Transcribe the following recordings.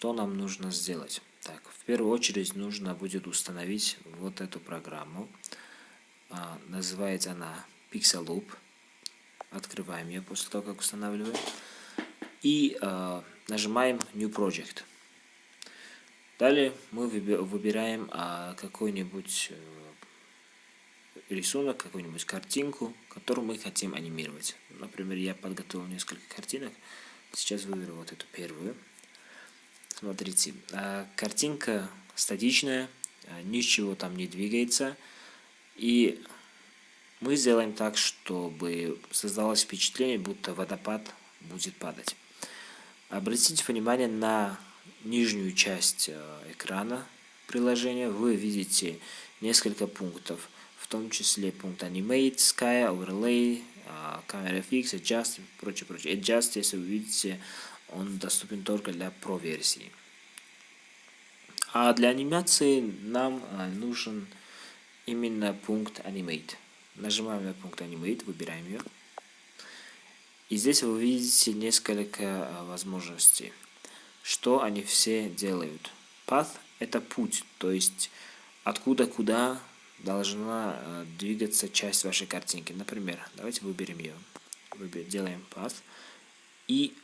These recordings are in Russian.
что нам нужно сделать? Так, в первую очередь нужно будет установить вот эту программу. Называется она Pixaloop. Открываем ее после того, как устанавливаем. И нажимаем New Project. Далее мы выбираем какой-нибудь рисунок, какую-нибудь картинку, которую мы хотим анимировать. Например, я подготовил несколько картинок. Сейчас выберу вот эту первую. Смотрите, картинка статичная, ничего там не двигается. И мы сделаем так, чтобы создалось впечатление, будто водопад будет падать. Обратите внимание на нижнюю часть экрана приложения. Вы видите несколько пунктов, в том числе пункт Animate, Sky, Overlay, Camera Fix, Adjust и прочее. Adjust, если вы видите, он доступен только для Pro версии. А для анимации нам нужен именно пункт Animate. Нажимаем на пункт Animate, выбираем ее. И здесь вы видите несколько возможностей. Что они все делают? Path – это путь, то есть откуда куда должна двигаться часть вашей картинки. Например, давайте выберем ее. Делаем Path и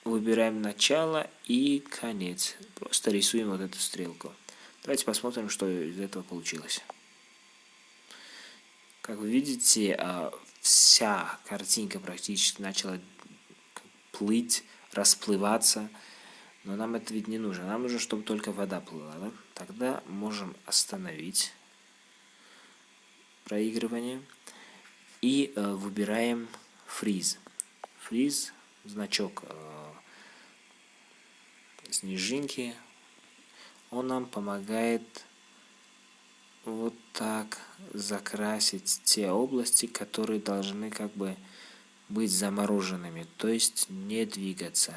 выбираем начало и конец. Просто рисуем вот эту стрелку. Давайте посмотрим, что из этого получилось. Как вы видите, вся картинка практически начала плыть, расплываться. Но нам это ведь не нужно. Нам нужно, чтобы только вода плыла. Да? Тогда можем остановить проигрывание. И выбираем Freeze. Freeze, значок снежинки. Он нам помогает вот так закрасить те области, которые должны как бы быть замороженными, то есть не двигаться,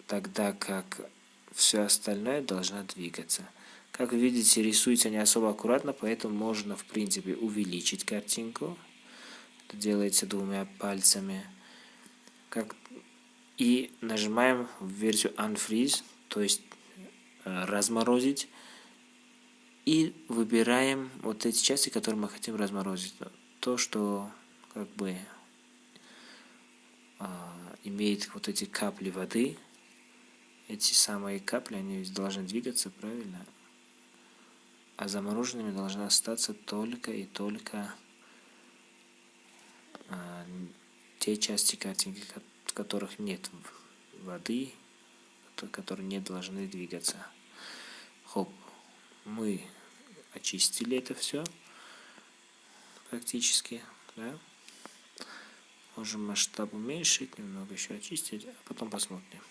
тогда как все остальное должно двигаться. Как вы видите, рисуется не особо аккуратно, поэтому можно в принципе увеличить картинку. Это делается двумя пальцами. И нажимаем в версию Unfreeze, то есть разморозить. И выбираем вот эти части, которые мы хотим разморозить. То, что как бы имеет вот эти капли воды. Эти самые капли, они должны двигаться, правильно? А замороженными должны остаться только и только те части картинки, в которых нет воды, которые не должны двигаться. Хоп, мы очистили это все практически, да? Можем масштаб уменьшить, немного еще очистить, а потом посмотрим.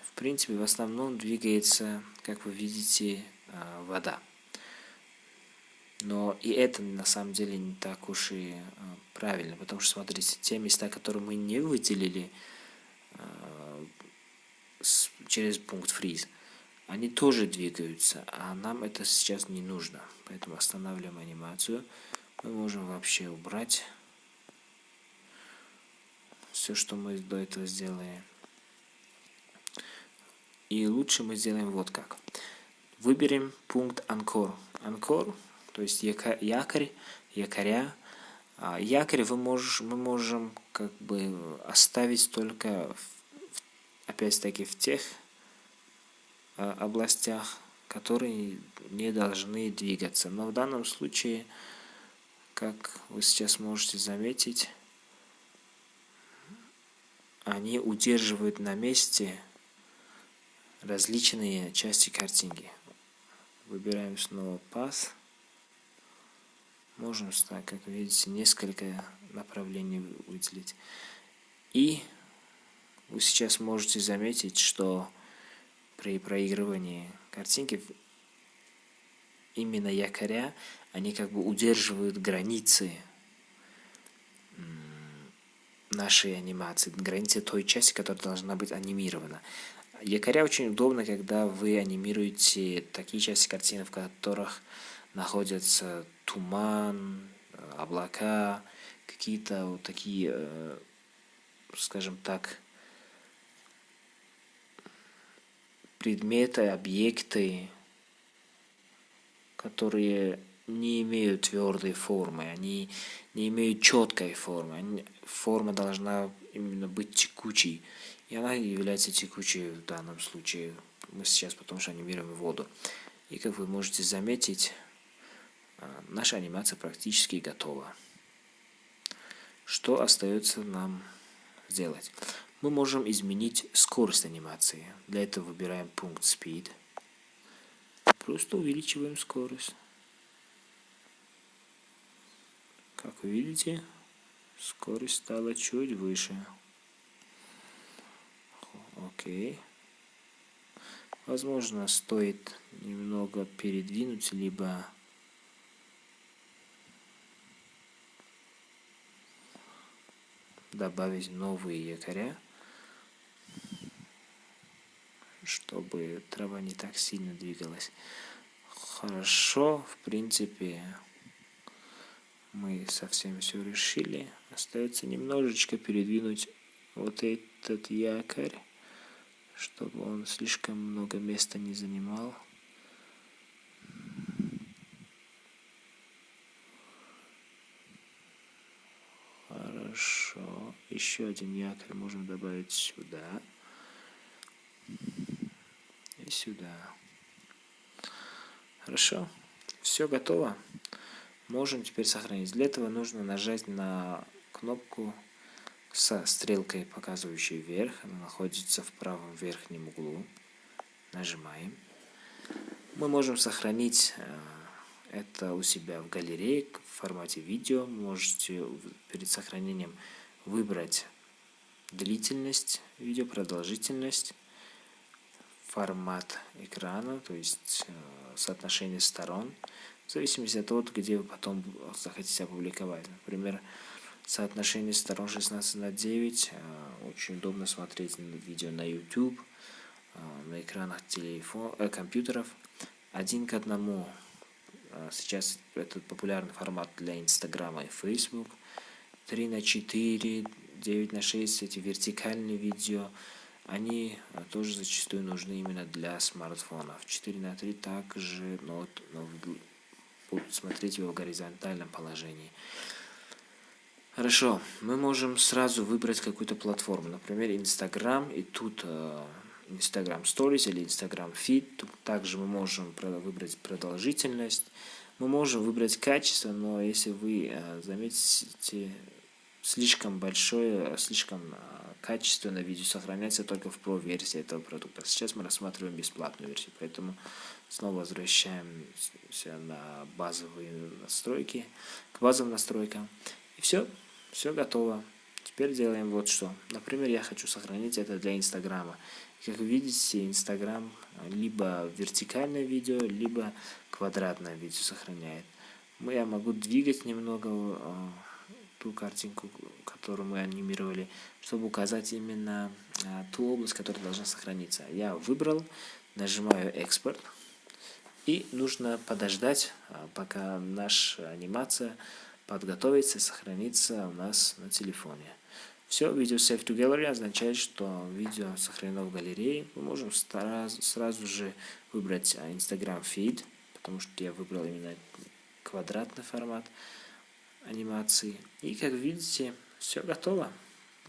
В принципе, в основном двигается, как вы видите, вода. Но и это на самом деле не так уж и правильно, потому что, смотрите, те места, которые мы не выделили через пункт Freeze, они тоже двигаются, а нам это сейчас не нужно. Поэтому останавливаем анимацию. Мы можем вообще убрать все, что мы до этого сделали. И лучше мы сделаем вот как. Выберем пункт Anchor. Anchor, то есть якорь, якоря. Якорь мы можем как бы оставить только, опять-таки, в тех областях, которые не должны двигаться. Но в данном случае, как вы сейчас можете заметить, они удерживают на месте различные части картинки. Выбираем снова Path. Можем, как вы видите, несколько направлений выделить. И вы сейчас можете заметить, что при проигрывании картинки именно якоря, они как бы удерживают границы нашей анимации, границы той части, которая должна быть анимирована. Якоря очень удобно, когда вы анимируете такие части картины, в которых находятся туман, облака, какие-то вот такие, скажем так, предметы, объекты, которые не имеют твердой формы, они не имеют четкой формы. Форма должна именно быть текучей. И она является текучей в данном случае. Мы сейчас потому что анимируем воду. И как вы можете заметить, наша анимация практически готова. Что остается нам сделать? Мы можем изменить скорость анимации. Для этого выбираем пункт Speed. Просто увеличиваем скорость. Как вы видите, скорость стала чуть выше. Окей. Возможно, стоит немного передвинуть, либо добавить новые якоря, чтобы трава не так сильно двигалась. Хорошо, в принципе, мы совсем все решили. Остается немножечко передвинуть вот этот якорь, чтобы он слишком много места не занимал. Хорошо. Еще один якорь можем добавить сюда. И сюда. Хорошо. Все готово. Можем теперь сохранить. Для этого нужно нажать на кнопку со стрелкой, показывающей вверх. Она находится в правом верхнем углу. Нажимаем. Мы можем сохранить это у себя в галерее в формате видео. Можете перед сохранением выбрать длительность видео, продолжительность, формат экрана, то есть соотношение сторон, в зависимости от того, где вы потом захотите опубликовать. Например, соотношение сторон 16:9. Очень удобно смотреть видео на YouTube, на экранах компьютеров 1:1. Сейчас это популярный формат для Инстаграма и Facebook. 3:4, 9:6, эти вертикальные видео, они тоже зачастую нужны именно для смартфонов. 4:3 также, но будут смотреть его в горизонтальном положении. Хорошо, мы можем сразу выбрать какую-то платформу, например, Instagram, и тут Instagram Stories или Instagram Feed. Тут также мы можем выбрать продолжительность. Мы можем выбрать качество, но если вы заметите, слишком большое, слишком качественное видео сохраняется только в Pro-версии этого продукта. Сейчас мы рассматриваем бесплатную версию, поэтому снова возвращаемся на базовые настройки, к базовым настройкам. И все готово. Теперь делаем вот что. Например, я хочу сохранить это для Инстаграма. Как вы видите, Инстаграм либо вертикальное видео, либо квадратное видео сохраняет. Я могу двигать немного ту картинку, которую мы анимировали, чтобы указать именно ту область, которая должна сохраниться. Я выбрал, нажимаю «Экспорт». И нужно подождать, пока наша анимация подготовится и сохранится у нас на телефоне. Все, видео Save to Gallery означает, что видео сохранено в галерее. Мы можем сразу же выбрать Instagram Feed, потому что я выбрал именно квадратный формат анимации. И как видите, все готово.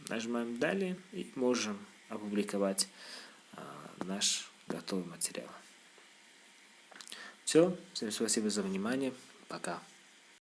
Нажимаем «Далее» и можем опубликовать наш готовый материал. Все, всем спасибо за внимание. Пока.